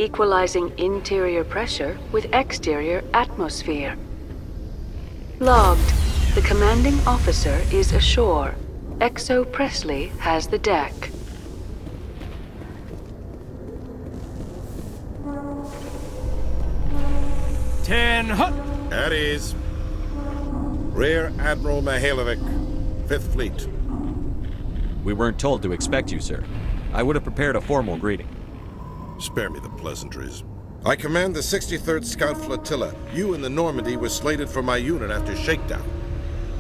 equalizing interior pressure with exterior atmosphere. Logged. The commanding officer is ashore. Exo Presley has the deck. At ease. Rear Admiral Mihailovic, 5th Fleet. We weren't told to expect you, sir. I would have prepared a formal greeting. Spare me the pleasantries. I command the 63rd Scout Flotilla. You and the Normandy were slated for my unit after shakedown.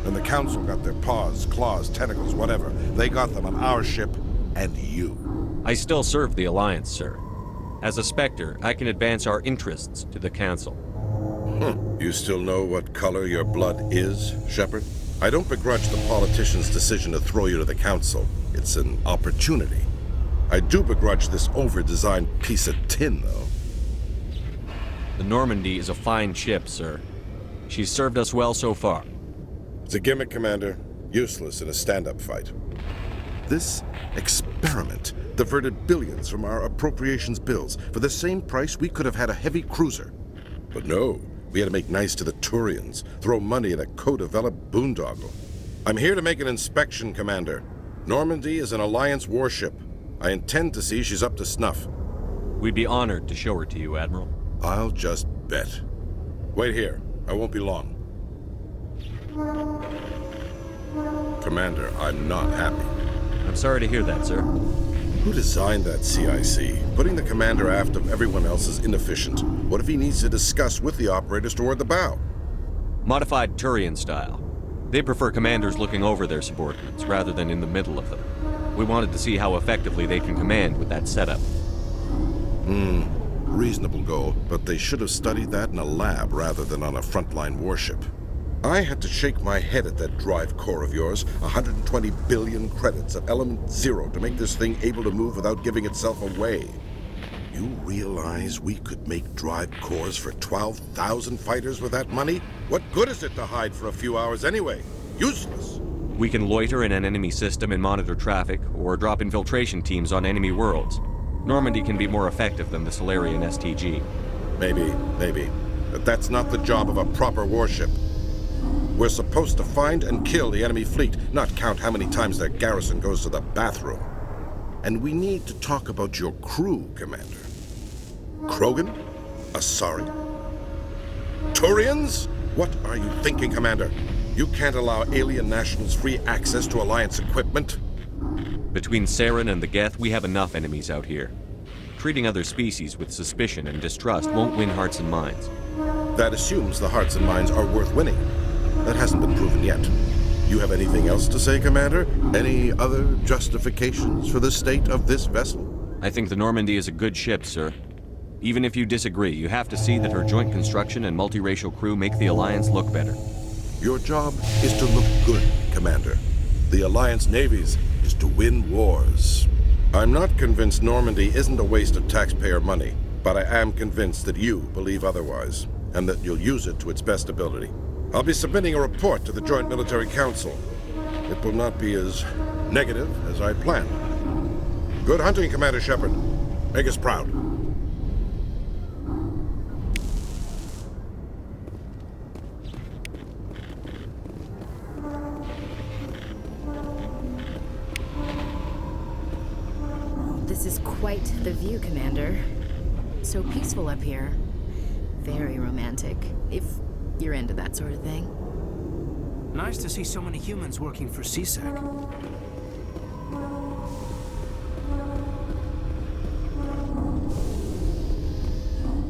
Then the Council got their paws, claws, tentacles, whatever. They got them on our ship and you. I still serve the Alliance, sir. As a Spectre, I can advance our interests to the Council. You still know what color your blood is, Shepard? I don't begrudge the politician's decision to throw you to the Council. It's an opportunity. I do begrudge this over-designed piece of tin, though. The Normandy is a fine ship, sir. She's served us well so far. It's a gimmick, Commander. Useless in a stand-up fight. This experiment diverted billions from our appropriations bills. For the same price, we could have had a heavy cruiser. But no, we had to make nice to the Turians, throw money at a co-developed boondoggle. I'm here to make an inspection, Commander. Normandy is an Alliance warship. I intend to see she's up to snuff. We'd be honored to show her to you, Admiral. I'll just bet. Wait here. I won't be long. Commander, I'm not happy. I'm sorry to hear that, sir. Who designed that CIC? Putting the commander aft of everyone else is inefficient. What if he needs to discuss with the operators toward the bow? Modified Turian style. They prefer commanders looking over their subordinates rather than in the middle of them. We wanted to see how effectively they can command with that setup. Reasonable goal, but they should have studied that in a lab rather than on a frontline warship. I had to shake my head at that drive core of yours. 120 billion credits of element 0 to make this thing able to move without giving itself away. You realize we could make drive cores for 12,000 fighters with that money? What good is it to hide for a few hours anyway? Useless. We can loiter in an enemy system and monitor traffic, or drop infiltration teams on enemy worlds. Normandy can be more effective than the Solarian STG. Maybe. But that's not the job of a proper warship. We're supposed to find and kill the enemy fleet, not count how many times their garrison goes to the bathroom. And we need to talk about your crew, Commander. Krogan? Asari? Turians? What are you thinking, Commander? You can't allow alien nationals free access to Alliance equipment. Between Saren and the Geth, we have enough enemies out here. Treating other species with suspicion and distrust won't win hearts and minds. That assumes the hearts and minds are worth winning. That hasn't been proven yet. You have anything else to say, Commander? Any other justifications for the state of this vessel? I think the Normandy is a good ship, sir. Even if you disagree, you have to see that her joint construction and multiracial crew make the Alliance look better. Your job is to look good, Commander. The Alliance navies is to win wars. I'm not convinced Normandy isn't a waste of taxpayer money, but I am convinced that you believe otherwise, and that you'll use it to its best ability. I'll be submitting a report to the Joint Military Council. It will not be as negative as I planned. Good hunting, Commander Shepard. Make us proud. This is quite the view, Commander. So peaceful up here. Very romantic, if you're into that sort of thing. Nice to see so many humans working for CSEC.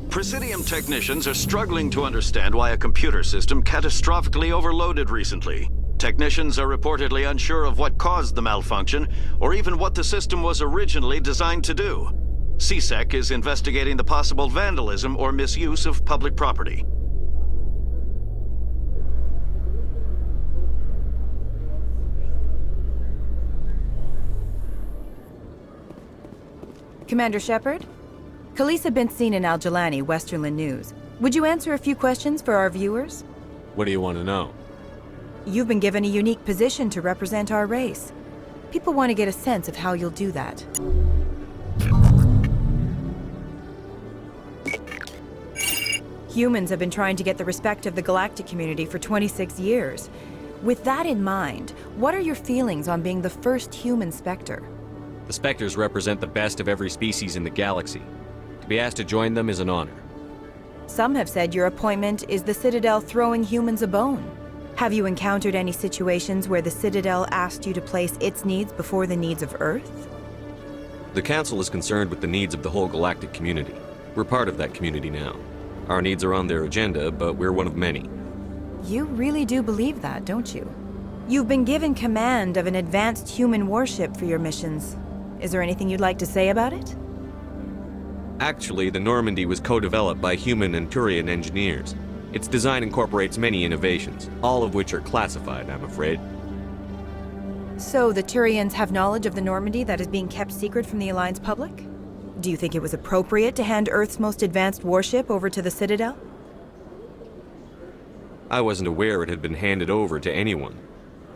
Presidium technicians are struggling to understand why a computer system catastrophically overloaded recently. Technicians are reportedly unsure of what caused the malfunction, or even what the system was originally designed to do. CSEC is investigating the possible vandalism or misuse of public property. Commander Shepard? Khaleesa been seen in Al-Jalani, Westerland News. Would you answer a few questions for our viewers? What do you want to know? You've been given a unique position to represent our race. People want to get a sense of how you'll do that. Humans have been trying to get the respect of the galactic community for 26 years. With that in mind, what are your feelings on being the first human Spectre? The Spectres represent the best of every species in the galaxy. To be asked to join them is an honor. Some have said your appointment is the Citadel throwing humans a bone. Have you encountered any situations where the Citadel asked you to place its needs before the needs of Earth? The Council is concerned with the needs of the whole galactic community. We're part of that community now. Our needs are on their agenda, but we're one of many. You really do believe that, don't you? You've been given command of an advanced human warship for your missions. Is there anything you'd like to say about it? Actually, the Normandy was co-developed by human and Turian engineers. Its design incorporates many innovations, all of which are classified, I'm afraid. So the Turians have knowledge of the Normandy that is being kept secret from the Alliance public? Do you think it was appropriate to hand Earth's most advanced warship over to the Citadel? I wasn't aware it had been handed over to anyone.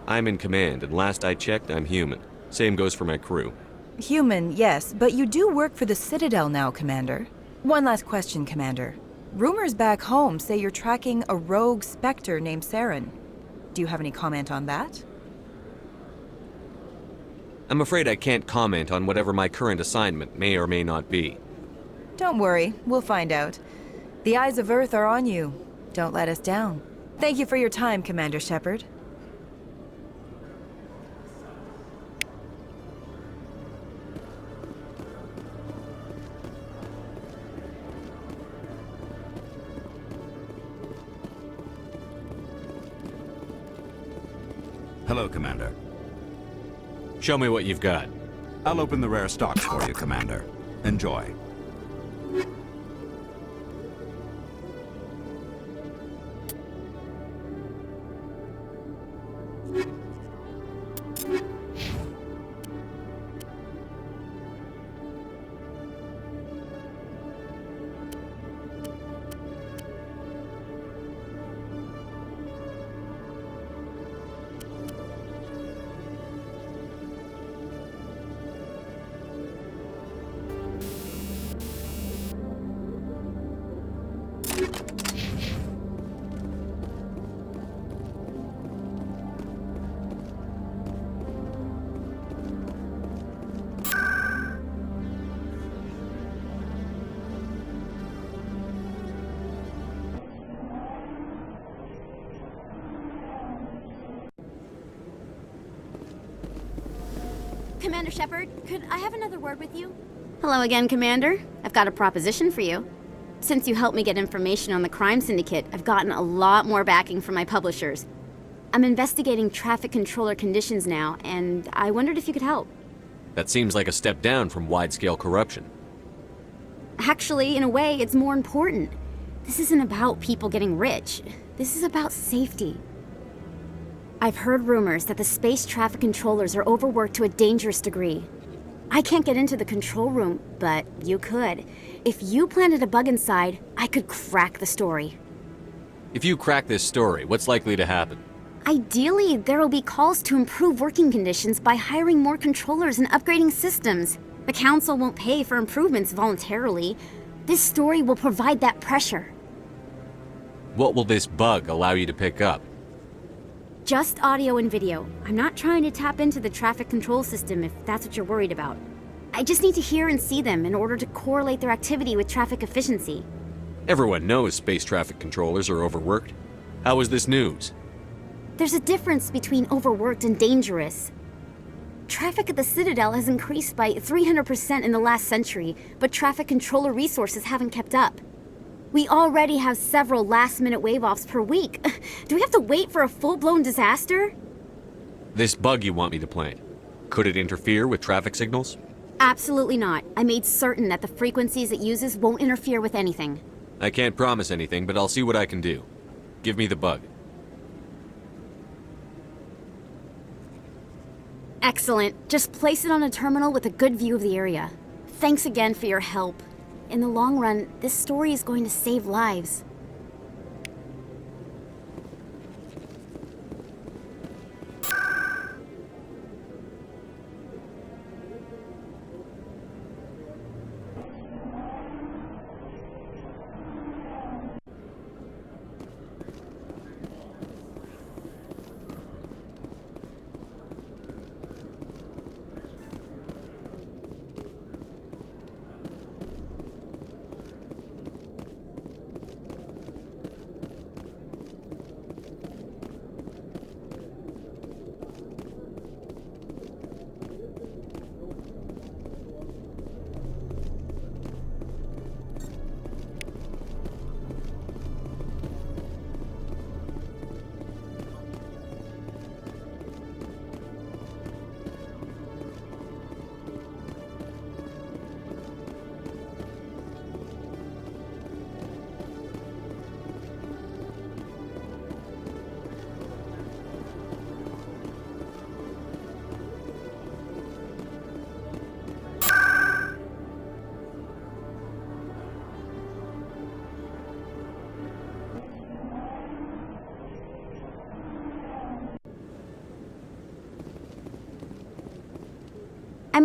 I'm in command, and last I checked, I'm human. Same goes for my crew. Human, yes, but you do work for the Citadel now, Commander. One last question, Commander. Rumors back home say you're tracking a rogue Spectre named Saren. Do you have any comment on that? I'm afraid I can't comment on whatever my current assignment may or may not be. Don't worry, we'll find out. The eyes of Earth are on you. Don't let us down. Thank you for your time, Commander Shepard. Hello, Commander. Show me what you've got. I'll open the rare stocks for you, Commander. Enjoy. Commander Shepard, could I have another word with you? Hello again, Commander. I've got a proposition for you. Since you helped me get information on the crime syndicate, I've gotten a lot more backing from my publishers. I'm investigating traffic controller conditions now, and I wondered if you could help. That seems like a step down from wide-scale corruption. Actually, in a way, it's more important. This isn't about people getting rich. This is about safety. I've heard rumors that the space traffic controllers are overworked to a dangerous degree. I can't get into the control room, but you could. If you planted a bug inside, I could crack the story. If you crack this story, what's likely to happen? Ideally, there will be calls to improve working conditions by hiring more controllers and upgrading systems. The Council won't pay for improvements voluntarily. This story will provide that pressure. What will this bug allow you to pick up? Just audio and video. I'm not trying to tap into the traffic control system if that's what you're worried about. I just need to hear and see them in order to correlate their activity with traffic efficiency. Everyone knows space traffic controllers are overworked. How is this news? There's a difference between overworked and dangerous. Traffic at the Citadel has increased by 300% in the last century, but traffic controller resources haven't kept up. We already have several last-minute wave-offs per week. Do we have to wait for a full-blown disaster? This bug you want me to plant, could it interfere with traffic signals? Absolutely not. I made certain that the frequencies it uses won't interfere with anything. I can't promise anything, but I'll see what I can do. Give me the bug. Excellent. Just place it on a terminal with a good view of the area. Thanks again for your help. In the long run, this story is going to save lives.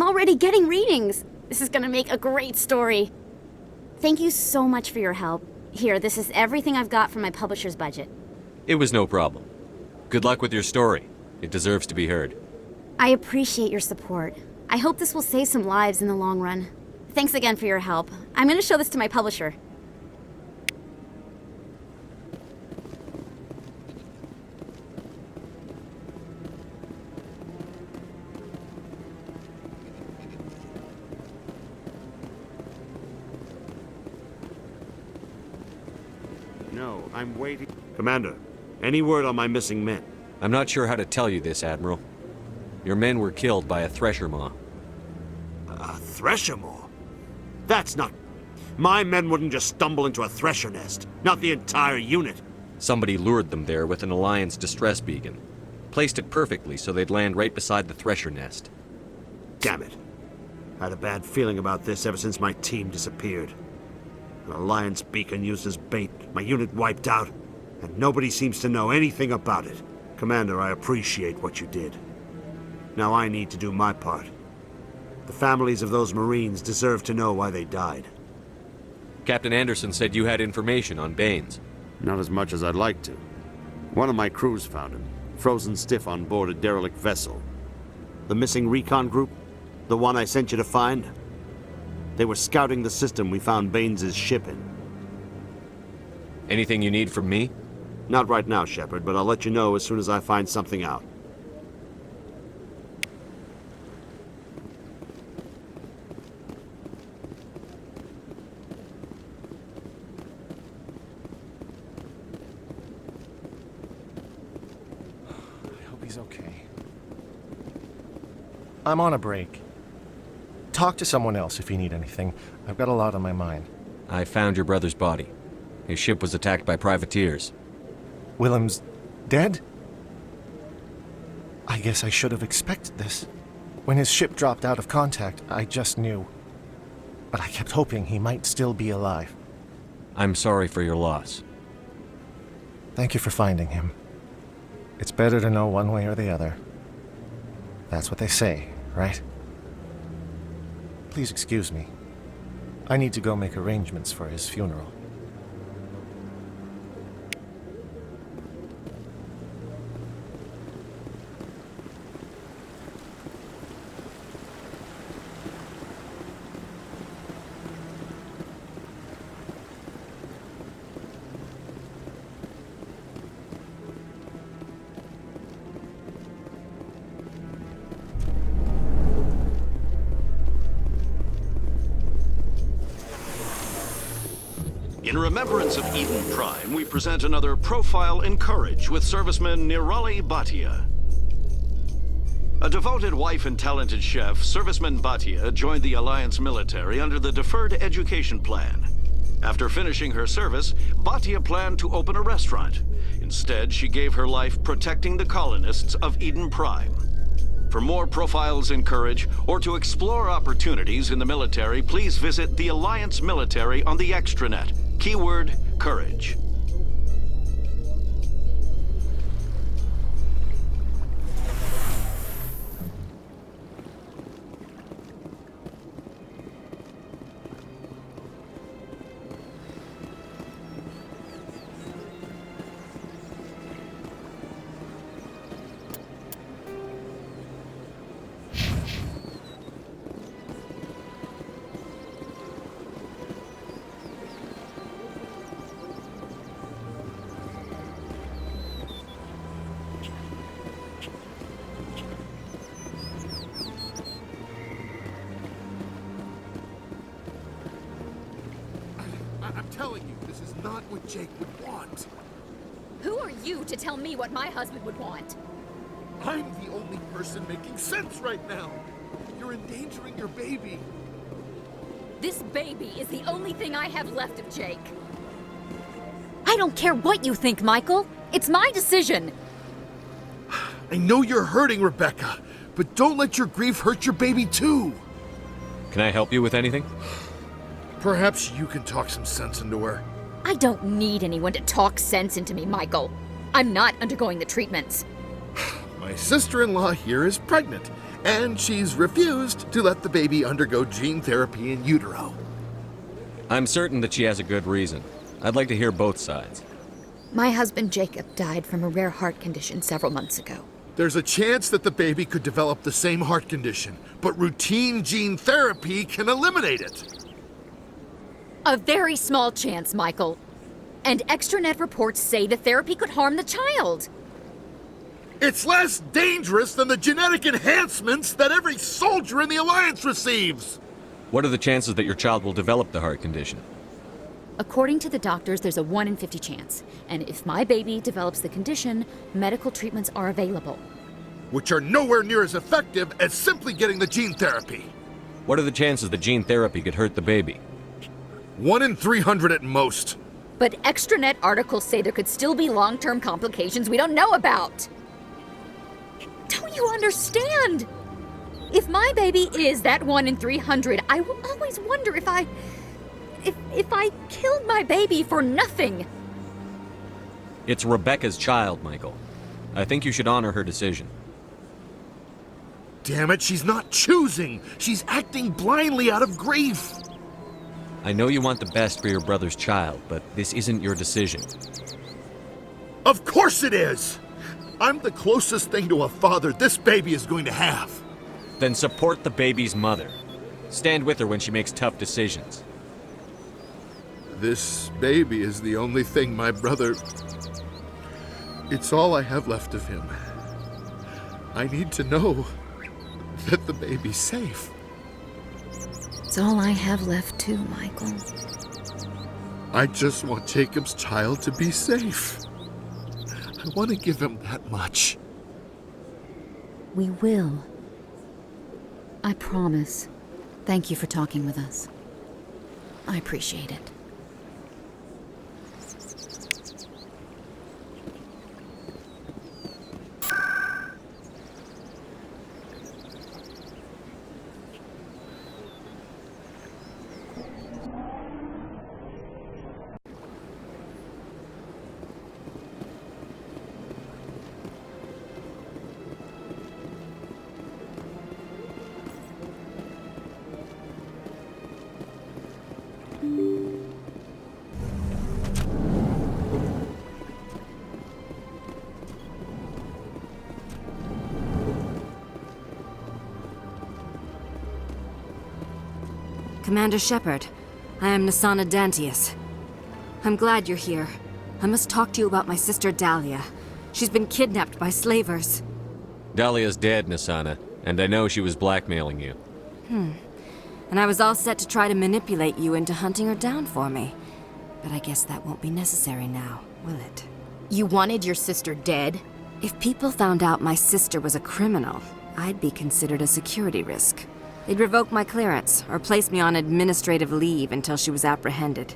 already getting readings. This is gonna make a great story. Thank you so much for your help. Here, this is everything I've got from my publisher's budget. It was no problem. Good luck with your story. It deserves to be heard. I appreciate your support. I hope this will save some lives in the long run. Thanks again for your help. I'm gonna show this to my publisher. No, I'm waiting. Commander, any word on my missing men? I'm not sure how to tell you this, Admiral. Your men were killed by a thresher maw. A thresher maw? That's not... My men wouldn't just stumble into a thresher nest. Not the entire unit. Somebody lured them there with an Alliance distress beacon. Placed it perfectly so they'd land right beside the thresher nest. Damn it. I had a bad feeling about this ever since my team disappeared. An Alliance beacon used as bait, my unit wiped out, and nobody seems to know anything about it. Commander, I appreciate what you did. Now I need to do my part. The families of those Marines deserve to know why they died. Captain Anderson said you had information on Baines. Not as much as I'd like to. One of my crews found him, frozen stiff on board a derelict vessel. The missing recon group? The one I sent you to find? They were scouting the system we found Baines' ship in. Anything you need from me? Not right now, Shepard, but I'll let you know as soon as I find something out. I hope he's okay. I'm on a break. Talk to someone else if you need anything. I've got a lot on my mind. I found your brother's body. His ship was attacked by privateers. Willem's dead? I guess I should have expected this. When his ship dropped out of contact, I just knew. But I kept hoping he might still be alive. I'm sorry for your loss. Thank you for finding him. It's better to know one way or the other. That's what they say, right? Please excuse me. I need to go make arrangements for his funeral. In remembrance of Eden Prime, we present another profile in courage with serviceman Nirali Bhatia. A devoted wife and talented chef, serviceman Bhatia joined the Alliance military under the Deferred Education Plan. After finishing her service, Bhatia planned to open a restaurant. Instead, she gave her life protecting the colonists of Eden Prime. For more profiles in courage, or to explore opportunities in the military, please visit the Alliance Military on the extranet. Keyword, courage. I'm telling you, this is not what Jake would want. Who are you to tell me what my husband would want? I'm the only person making sense right now. You're endangering your baby. This baby is the only thing I have left of Jake. I don't care what you think, Michael. It's my decision. I know you're hurting, Rebecca, but don't let your grief hurt your baby too. Can I help you with anything? Perhaps you can talk some sense into her. I don't need anyone to talk sense into me, Michael. I'm not undergoing the treatments. My sister-in-law here is pregnant, And she's refused to let the baby undergo gene therapy in utero. I'm certain that she has a good reason. I'd like to hear both sides. My husband Jacob died from a rare heart condition several months ago. There's a chance that the baby could develop the same heart condition, but routine gene therapy can eliminate it. A very small chance, Michael. And extranet reports say the therapy could harm the child. It's less dangerous than the genetic enhancements that every soldier in the Alliance receives. What are the chances that your child will develop the heart condition? According to the doctors, there's a 1 in 50 chance. And if my baby develops the condition, medical treatments are available. Which are nowhere near as effective as simply getting the gene therapy. What are the chances that gene therapy could hurt the baby? 1 in 300 at most. But extranet articles say there could still be long-term complications we don't know about. Don't you understand? If my baby is that 1 in 300, I will always wonder if I killed my baby for nothing. It's Rebecca's child, Michael. I think you should honor her decision. Damn it, she's not choosing. She's acting blindly out of grief. I know you want the best for your brother's child, but this isn't your decision. Of course it is! I'm the closest thing to a father this baby is going to have. Then support the baby's mother. Stand with her when she makes tough decisions. This baby is the only thing my brother... It's all I have left of him. I need to know that the baby's safe. It's all I have left too, Michael. I just want Jacob's child to be safe. I want to give him that much. We will. I promise. Thank you for talking with us. I appreciate it. Commander Shepard, I am Nasana Dantius. I'm glad you're here. I must talk to you about my sister Dahlia. She's been kidnapped by slavers. Dahlia's dead, Nasana, and I know she was blackmailing you. And I was all set to try to manipulate you into hunting her down for me. But I guess that won't be necessary now, will it? You wanted your sister dead? If people found out my sister was a criminal, I'd be considered a security risk. They'd revoke my clearance, or place me on administrative leave until she was apprehended.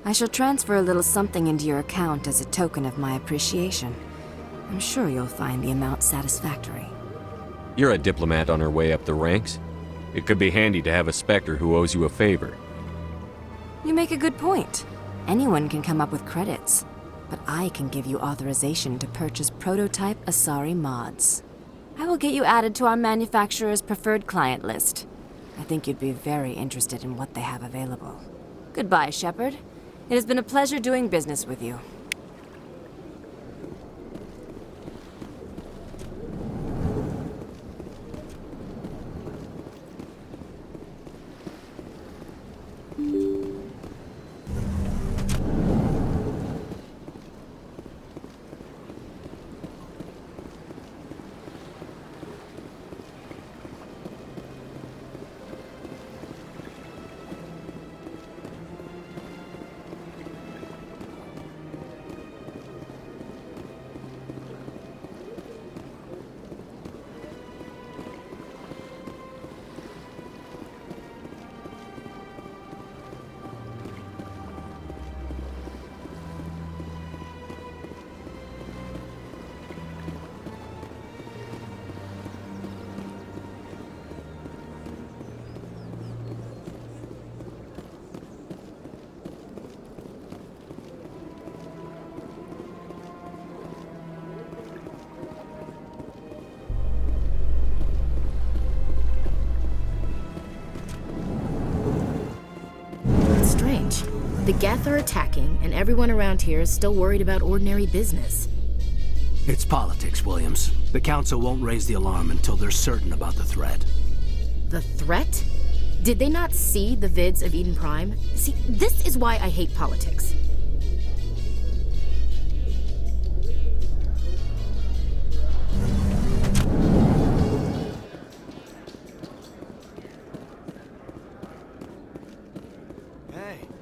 I shall transfer a little something into your account as a token of my appreciation. I'm sure you'll find the amount satisfactory. You're a diplomat on her way up the ranks. It could be handy to have a Spectre who owes you a favor. You make a good point. Anyone can come up with credits, but I can give you authorization to purchase prototype Asari mods. I will get you added to our manufacturer's preferred client list. I think you'd be very interested in what they have available. Goodbye, Shepard. It has been a pleasure doing business with you. strange. The Geth are attacking, and everyone around here is still worried about ordinary business. It's politics, Williams. The Council won't raise the alarm until they're certain about the threat. The threat? Did they not see the vids of Eden Prime? See, this is why I hate politics.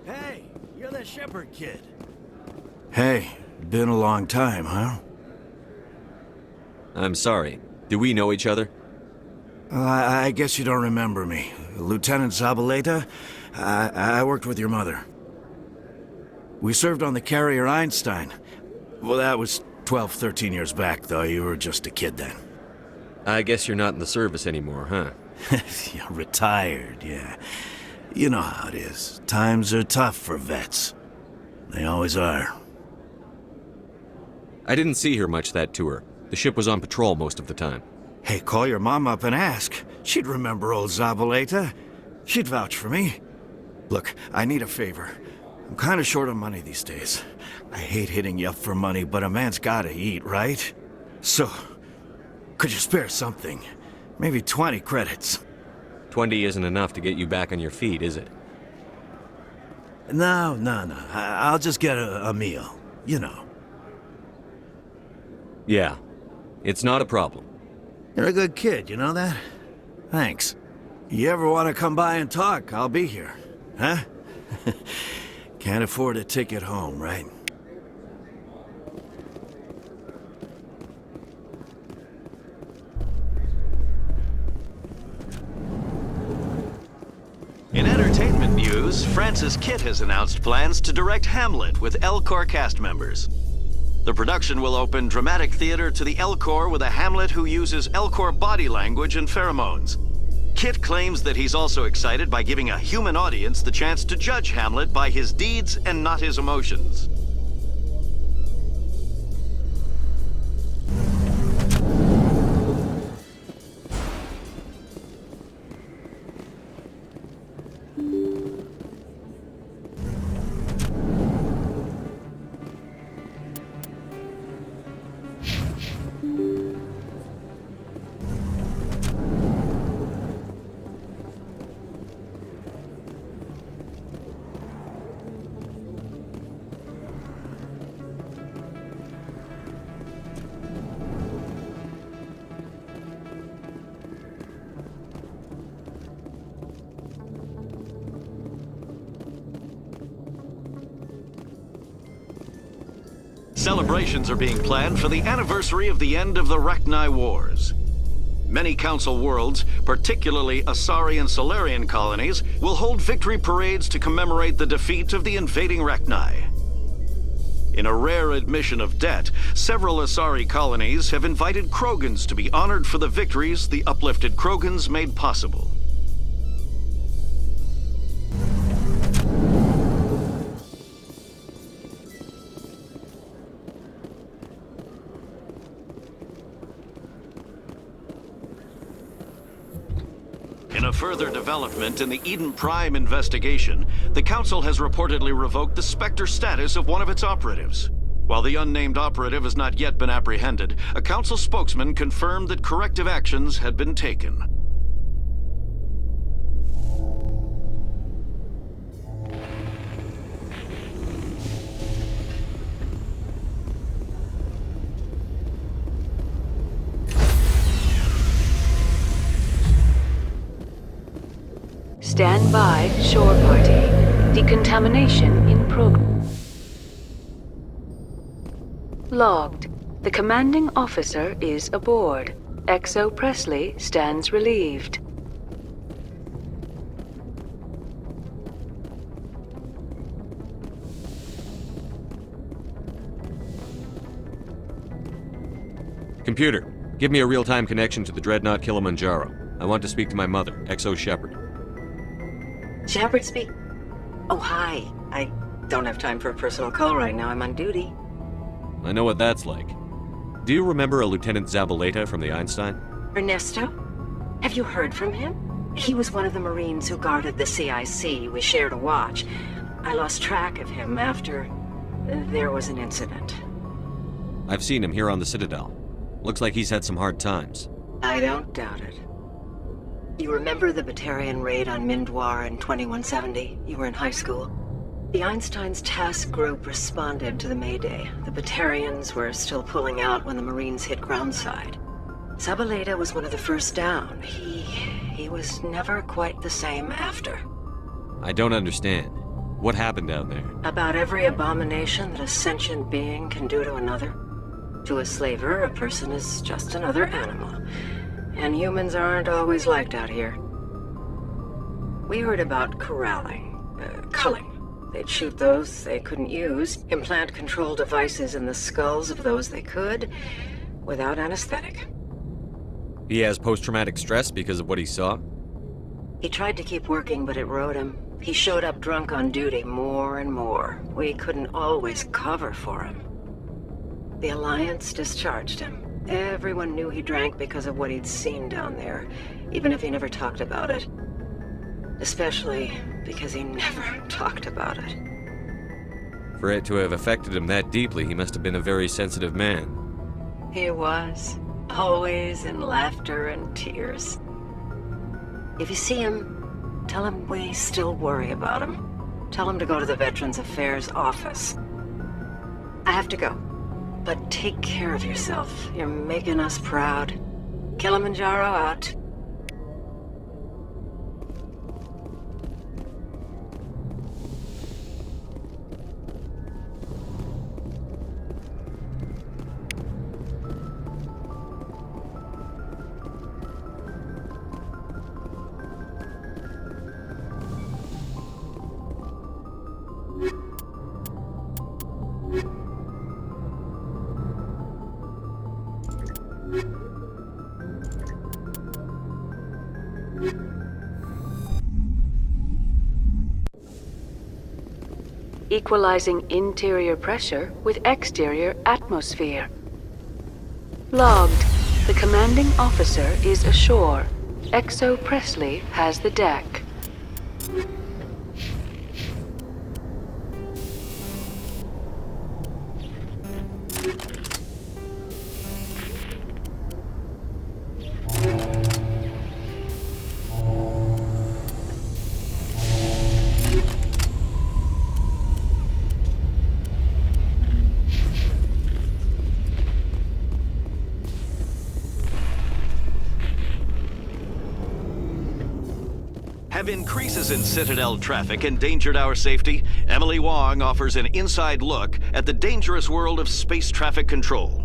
Hey, you're the Shepherd kid. Hey, been a long time, huh? I'm sorry. Do we know each other? I guess you don't remember me. Lieutenant Zabaleta? I worked with your mother. We served on the carrier Einstein. Well, that was 12, 13 years back, though. You were just a kid then. I guess you're not in the service anymore, huh? Yeah, retired, yeah. You know how it is. Times are tough for vets. They always are. I didn't see her much that tour. The ship was on patrol most of the time. Hey, call your mom up and ask. She'd remember old Zabaleta. She'd vouch for me. Look, I need a favor. I'm kind of short on money these days. I hate hitting you up for money, but a man's gotta eat, right? So, could you spare something? Maybe 20 credits. 20 isn't enough to get you back on your feet, is it? No. I'll just get a meal, you know. Yeah, it's not a problem. You're a good kid, you know that? Thanks. You ever want to come by and talk, I'll be here. Huh? Can't afford a ticket home, right? In entertainment news, Francis Kitt has announced plans to direct Hamlet with Elcor cast members. The production will open dramatic theater to the Elcor with a Hamlet who uses Elcor body language and pheromones. Kitt claims that he's also excited by giving a human audience the chance to judge Hamlet by his deeds and not his emotions. Celebrations are being planned for the anniversary of the end of the Rachni Wars. Many Council worlds, particularly Asari and Solarian colonies, will hold victory parades to commemorate the defeat of the invading Rachni. In a rare admission of debt, several Asari colonies have invited Krogans to be honored for the victories the uplifted Krogans made possible. In a further development in the Eden Prime investigation, the Council has reportedly revoked the Spectre status of one of its operatives. While the unnamed operative has not yet been apprehended, a Council spokesman confirmed that corrective actions had been taken. Stand by, shore party. Decontamination in progress. Logged. The commanding officer is aboard. XO Presley stands relieved. Computer, give me a real-time connection to the Dreadnought Kilimanjaro. I want to speak to my mother, XO Shepherd. Shepard speak. Oh, hi. I don't have time for a personal call right now. I'm on duty. I know what that's like. Do you remember a Lieutenant Zabaleta from the Einstein? Ernesto? Have you heard from him? He was one of the Marines who guarded the CIC. We shared a watch. I lost track of him after there was an incident. I've seen him here on the Citadel. Looks like he's had some hard times. I don't doubt it. You remember the Batarian raid on Mindwar in 2170? You were in high school. The Einstein's task group responded to the Mayday. The Batarians were still pulling out when the Marines hit groundside. Zabaleta was one of the first down. He was never quite the same after. I don't understand. What happened down there? About every abomination that a sentient being can do to another. To a slaver, a person is just another animal. And humans aren't always liked out here. We heard about culling. They'd shoot those they couldn't use, implant control devices in the skulls of those they could, without anesthetic. He has post-traumatic stress because of what he saw? He tried to keep working, but it rode him. He showed up drunk on duty more and more. We couldn't always cover for him. The Alliance discharged him. Everyone knew he drank because of what he'd seen down there, even if he never talked about it. Especially because he never talked about it. For it to have affected him that deeply, he must have been a very sensitive man. He was. Always in laughter and tears. If you see him, tell him we still worry about him. Tell him to go to the Veterans Affairs office. I have to go. But take care of yourself. You're making us proud. Kilimanjaro out. Equalizing interior pressure with exterior atmosphere. Logged. The commanding officer is ashore. XO Presley has the deck. Have increases in Citadel traffic endangered our safety? Emily Wong offers an inside look at the dangerous world of space traffic control.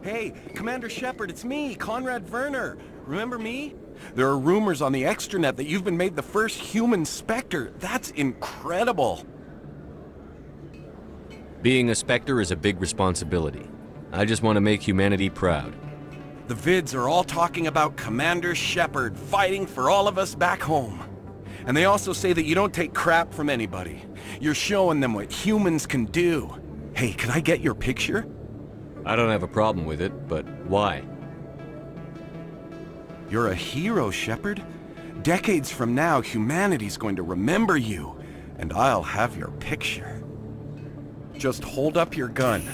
Hey, Commander Shepard, it's me, Conrad Werner. Remember me? There are rumors on the extranet that you've been made the first human Spectre. That's incredible. Being a Spectre is a big responsibility. I just want to make humanity proud. The vids are all talking about Commander Shepard fighting for all of us back home. And they also say that you don't take crap from anybody. You're showing them what humans can do. Hey, can I get your picture? I don't have a problem with it, but why? You're a hero, Shepard. Decades from now, humanity's going to remember you, and I'll have your picture. Just hold up your gun.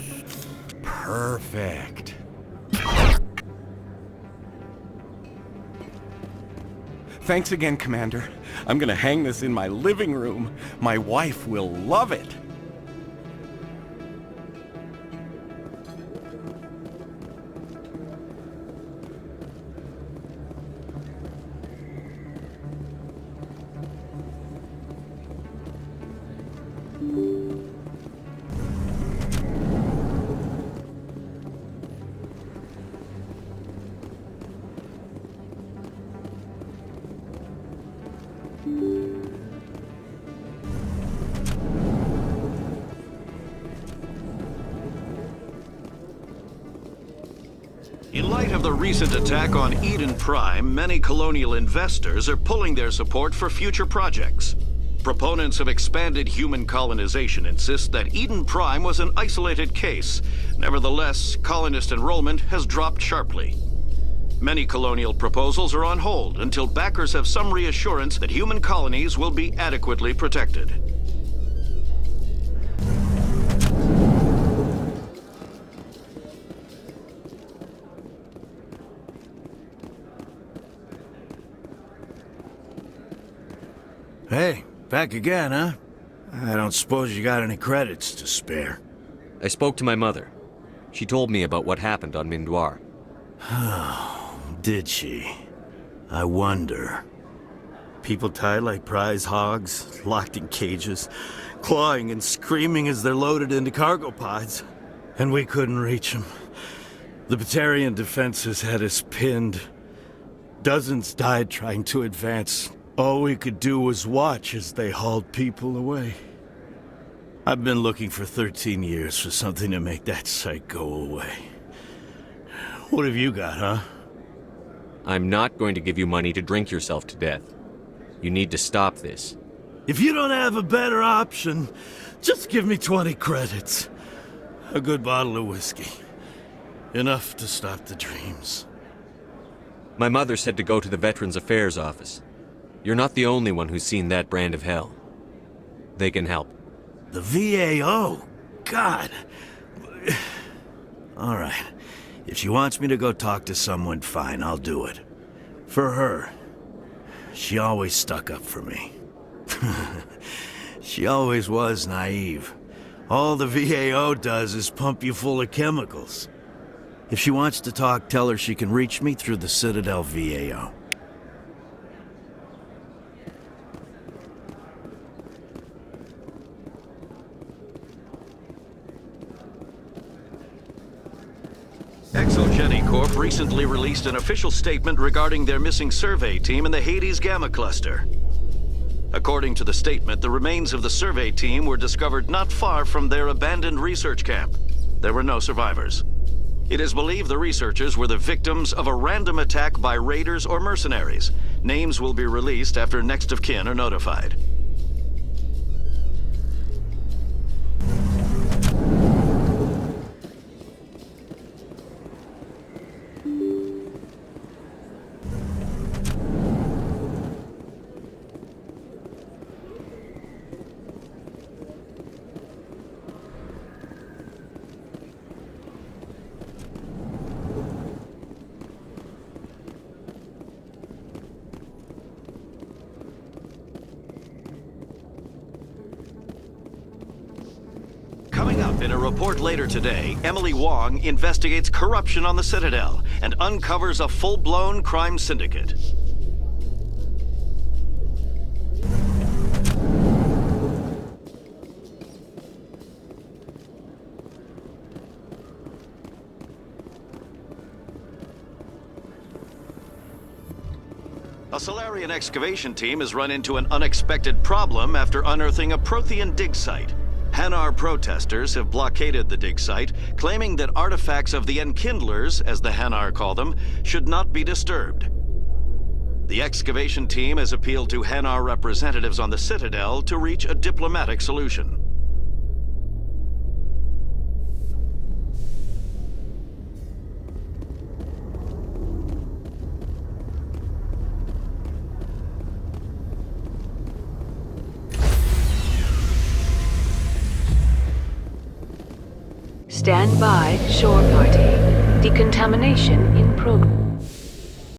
Perfect. Thanks again, Commander. I'm gonna hang this in my living room. My wife will love it. In light of the recent attack on Eden Prime, many colonial investors are pulling their support for future projects. Proponents of expanded human colonization insist that Eden Prime was an isolated case. Nevertheless, colonist enrollment has dropped sharply. Many colonial proposals are on hold until backers have some reassurance that human colonies will be adequately protected. Hey, back again, huh? I don't suppose you got any credits to spare. I spoke to my mother. She told me about what happened on Mindoir. Did she? I wonder. People tied like prize hogs, locked in cages, clawing and screaming as they're loaded into cargo pods. And we couldn't reach them. The Batarian defenses had us pinned. Dozens died trying to advance. All we could do was watch as they hauled people away. I've been looking for 13 years for something to make that sight go away. What have you got, huh? I'm not going to give you money to drink yourself to death. You need to stop this. If you don't have a better option, just give me 20 credits. A good bottle of whiskey. Enough to stop the dreams. My mother said to go to the Veterans Affairs office. You're not the only one who's seen that brand of hell. They can help. The VAO? God. All right. If she wants me to go talk to someone, fine, I'll do it. For her. She always stuck up for me. She always was naive. All the VAO does is pump you full of chemicals. If she wants to talk, tell her she can reach me through the Citadel VAO. Exogeny Corp recently released an official statement regarding their missing survey team in the Hades Gamma Cluster. According to the statement, the remains of the survey team were discovered not far from their abandoned research camp. There were no survivors. It is believed the researchers were the victims of a random attack by raiders or mercenaries. Names will be released after next of kin are notified. Coming up in a report later today, Emily Wong investigates corruption on the Citadel and uncovers a full-blown crime syndicate. A Solarian excavation team has run into an unexpected problem after unearthing a Prothean dig site. Hanar protesters have blockaded the dig site, claiming that artifacts of the Enkindlers, as the Hanar call them, should not be disturbed. The excavation team has appealed to Hanar representatives on the Citadel to reach a diplomatic solution. Stand by, shore party. Decontamination in progress.